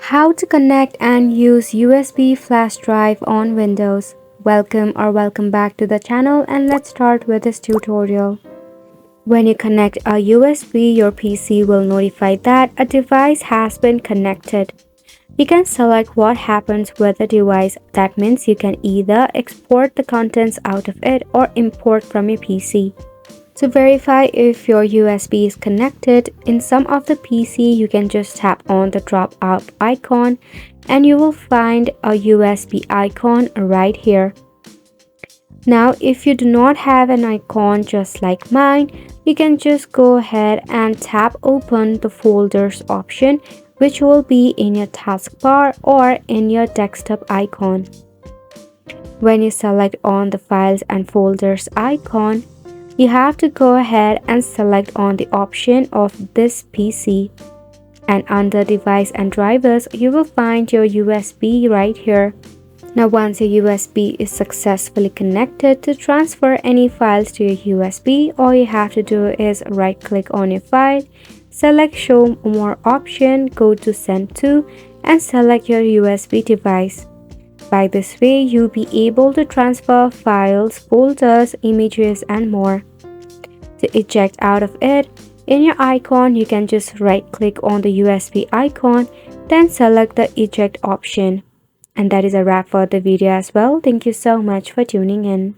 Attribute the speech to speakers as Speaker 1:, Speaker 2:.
Speaker 1: How to connect and use USB flash drive on Windows. Welcome back to the channel, and let's start with this tutorial. When you connect a USB, your PC will notify that a device has been connected. You can select what happens with the device. That means you can either export the contents out of it or import from your PC. To verify if your USB is connected, in some of the PC you can just tap on the drop out icon and you will find a USB icon right here. Now if you do not have an icon just like mine, you can just go ahead and tap open the folders option, which will be in your taskbar or in your desktop icon. When you select on the files and folders icon, you have to go ahead and select on the option of this PC, and under device and drivers you will find your USB right here. Now once your USB is successfully connected, to transfer any files to your USB, all you have to do is right click on your file, select show more option, go to send to and select your USB device. By this way, you'll be able to transfer files, folders, images, and more. To eject out of it, in your icon, you can just right click on the USB icon, then select the eject option. And that is a wrap for the video as well. Thank you so much for tuning in.